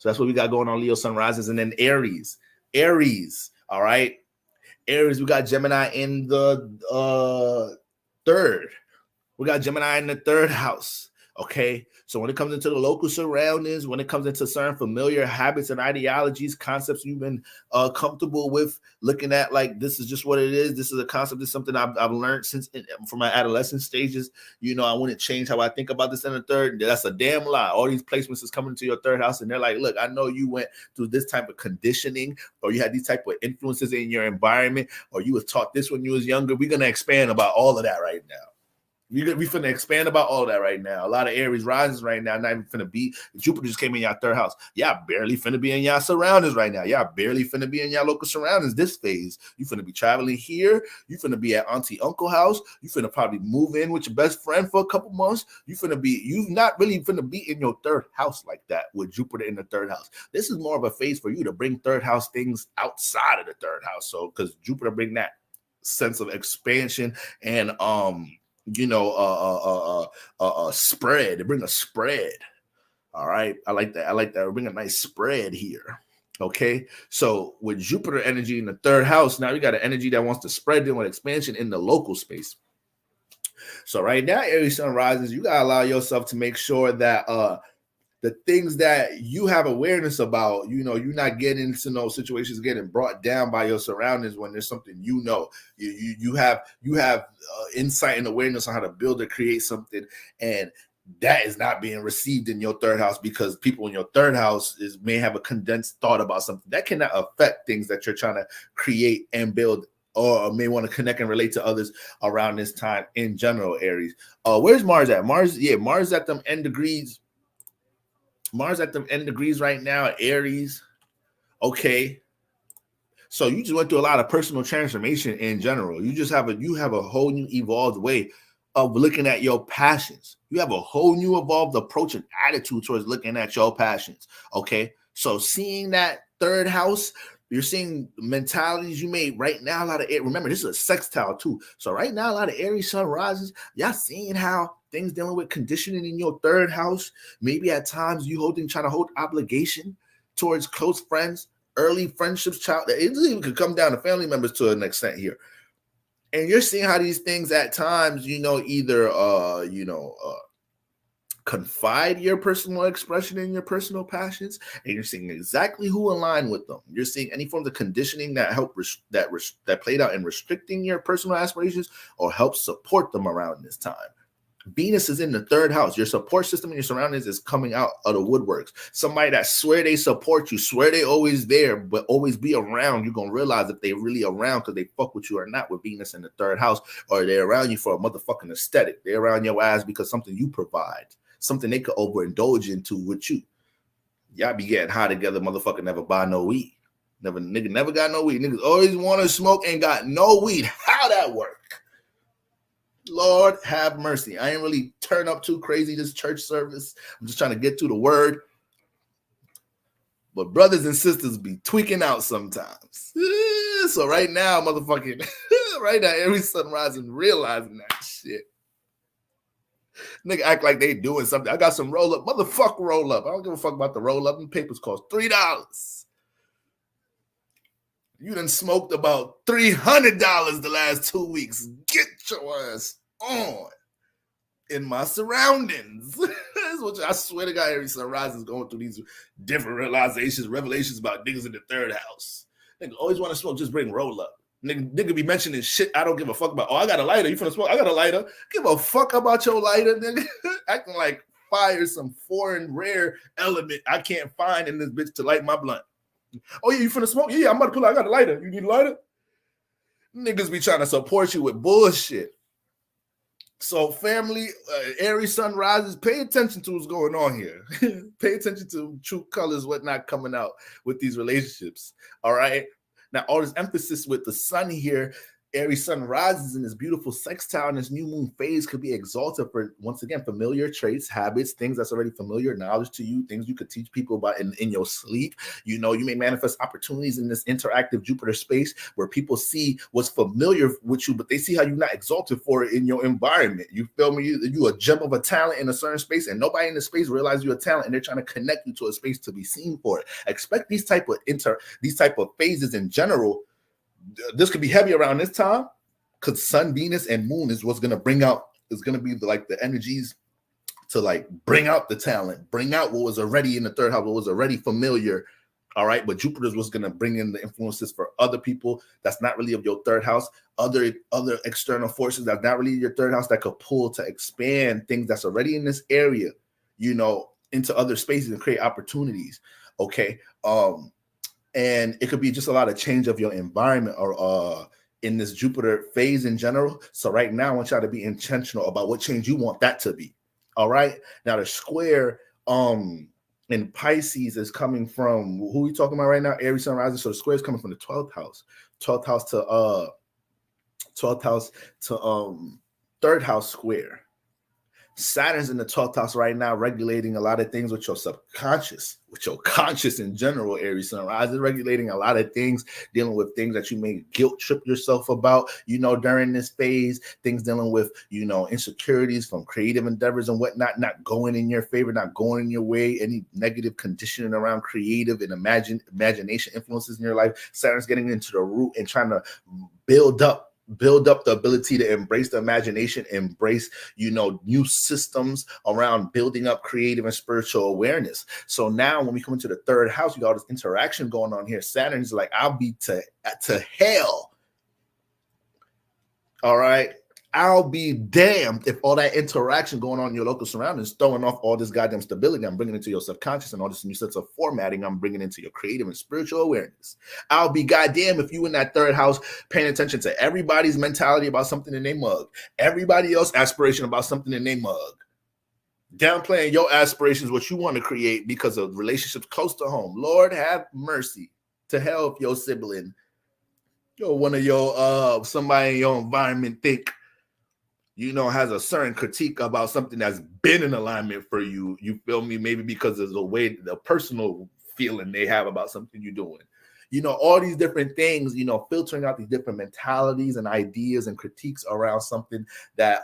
So that's what we got going on, Leo sun rises. And then Aries. All right. Aries, we got Gemini in the third. We got Gemini in the third house. Okay, so when it comes into the local surroundings, when it comes into certain familiar habits and ideologies, concepts you've been comfortable with looking at, like this is just what it is. This is a concept. This is something I've learned from my adolescent stages. I wouldn't change how I think about this in the third. That's a damn lie. All these placements is coming to your third house, and they're like, look, I know you went through this type of conditioning, or you had these type of influences in your environment, or you was taught this when you was younger. We're gonna expand about all of that right now. We finna expand about all that right now. A lot of Aries rises right now, not even finna be. Jupiter just came in your third house. Y'all barely finna be in y'all surroundings right now. Y'all barely finna be in y'all local surroundings this phase. You finna be traveling here. You finna be at auntie, uncle house. You finna probably move in with your best friend for a couple months. You not really finna be in your third house like that with Jupiter in the third house. This is more of a phase for you to bring third house things outside of the third house. So, because Jupiter bring that sense of expansion and spread. Bring a spread. All right, I like that. Bring a nice spread here. Okay, so with Jupiter energy in the third house, now we got an energy that wants to spread in with expansion in the local space. So right now, Aries sun rises, you gotta allow yourself to make sure that the things that you have awareness about, you're not getting into those situations getting brought down by your surroundings when there's something you have insight and awareness on how to build or create something, and that is not being received in your third house because people in your third house may have a condensed thought about something that cannot affect things that you're trying to create and build, or may want to connect and relate to others around this time in general, Aries. Where's Mars at? Mars at them end degrees. Mars at the end degrees right now, Aries. Okay. So you just went through a lot of personal transformation in general. You have a whole new evolved way of looking at your passions. You have a whole new evolved approach and attitude towards looking at your passions. Okay. So seeing that third house, you're seeing mentalities you made right now. Remember, this is a sextile too. So right now, a lot of Aries sun rises. Y'all seeing how things dealing with conditioning in your third house. Maybe at times trying to hold obligation towards close friends, early friendships, it even could come down to family members to an extent here. And you're seeing how these things at times, confide your personal expression in your personal passions, and you're seeing exactly who align with them. You're seeing any form of conditioning that that played out in restricting your personal aspirations or help support them around this time. Venus is in the third house. Your support system and your surroundings is coming out of the woodworks. Somebody that swear they support you, swear they always there, but always be around. You're going to realize if they really around because they fuck with you or not with Venus in the third house, or they're around you for a motherfucking aesthetic. They're around your ass because something you provide, something they could overindulge into with you. Y'all be getting high together, motherfucker never buy no weed. Nigga never got no weed. Niggas always want to smoke and got no weed. How that work? Lord have mercy. I ain't really turn up too crazy this church service. I'm just trying to get to the word. But brothers and sisters be tweaking out sometimes. So right now, motherfucking, right now, every sunrise and realizing that shit. Nigga act like they doing something. I got some roll up. Motherfucker roll up. I don't give a fuck about the roll up. And papers cost $3. You done smoked about $300 the last 2 weeks. Get your ass on in my surroundings. That's what I swear to God, every sunrise is going through these different revelations about niggas in the third house. Nigga always want to smoke, just bring roll up. Nigga be mentioning shit I don't give a fuck about. Oh, I got a lighter. You finna smoke? I got a lighter. Give a fuck about your lighter, nigga. Acting like fire is some foreign rare element I can't find in this bitch to light my blunt. Oh, yeah, you finna smoke? Yeah, I'm about to pull out. I got a lighter. You need a lighter? Niggas be trying to support you with bullshit. So family, Aries sun rises, pay attention to what's going on here. Pay attention to true colors, whatnot coming out with these relationships. All right. Now, all this emphasis with the sun here, Aries sun rises in this beautiful sextile, and this new moon phase could be exalted for, once again, familiar traits, habits, things that's already familiar, knowledge to you, things you could teach people about in your sleep. You know, you may manifest opportunities in this interactive Jupiter space where people see what's familiar with you, but they see how you're not exalted for it in your environment. You feel me? You a gem of a talent in a certain space, and nobody in the space realizes you're a talent, and they're trying to connect you to a space to be seen for it. Expect these type of phases in general. This could be heavy around this time because Sun, Venus, and Moon is what's going to bring out, is going to be the energies to like bring out the talent, bring out what was already in the third house, what was already familiar. All right. But Jupiter's was going to bring in the influences for other people that's not really of your third house, other external forces that's not really your third house that could pull to expand things that's already in this area, you know, into other spaces and create opportunities. Okay. And it could be just a lot of change of your environment or in this Jupiter phase in general. So right now, I want y'all to be intentional about what change you want that to be. All right. Now the square in Pisces is coming from, who are we talking about right now? Aries sun rising. So the square is coming from the 12th house. 12th house to third house square. Saturn's in the 12th house right now, regulating a lot of things with your subconscious, with your conscious in general. Aries sun rising, regulating a lot of things, dealing with things that you may guilt trip yourself about, you know, during this phase, things dealing with, you know, insecurities from creative endeavors and whatnot, not going in your favor, not going in your way, any negative conditioning around creative and imagination influences in your life. Saturn's getting into the root and trying to build up the ability to embrace the imagination, embrace, you know, new systems around building up creative and spiritual awareness. So now when we come into the third house, you got all this interaction going on here. Saturn's like, I'll be to hell. All right. I'll be damned if all that interaction going on in your local surroundings, throwing off all this goddamn stability I'm bringing into your subconscious and all this new sense of formatting I'm bringing into your creative and spiritual awareness. I'll be goddamn if you in that third house paying attention to everybody's mentality about something in their mug, everybody else's aspiration about something in their mug, downplaying your aspirations, what you want to create because of relationships close to home. Lord have mercy. To hell if your sibling, or one of your somebody in your environment think, you know, has a certain critique about something that's been in alignment for you. You feel me? Maybe because of the way, the personal feeling they have about something you're doing. You know, all these different things, you know, filtering out these different mentalities and ideas and critiques around something that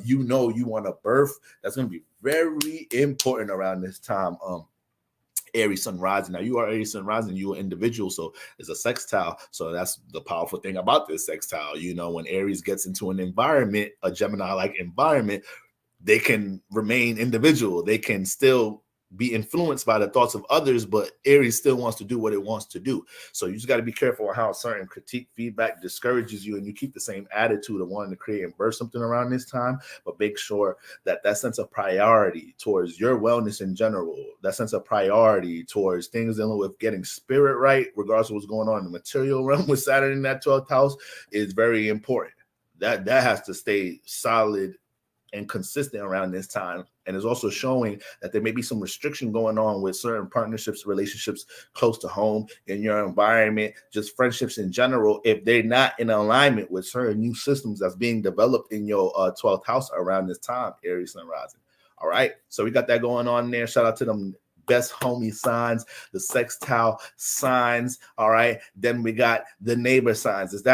you know you want to birth. That's going to be very important around this time. Aries sun rising. Now you are Aries sun rising, you're an individual, so it's a sextile. So that's the powerful thing about this sextile. You know, when Aries gets into an environment, a Gemini-like environment, they can remain individual. They can still be influenced by the thoughts of others, but Aries still wants to do what it wants to do. So you just got to be careful how certain critique, feedback discourages you, and you keep the same attitude of wanting to create and birth something around this time, but make sure that that sense of priority towards your wellness in general, that sense of priority towards things dealing with getting spirit right, regardless of what's going on in the material realm with Saturn in that 12th house, is very important. That has to stay solid and consistent around this time. And is also showing that there may be some restriction going on with certain partnerships, relationships close to home, in your environment, just friendships in general, if they're not in alignment with certain new systems that's being developed in your 12th house around this time, Aries sun rising. All right. So we got that going on there. Shout out to them best homie signs, the sextile signs. All right. Then we got the neighbor signs. Is that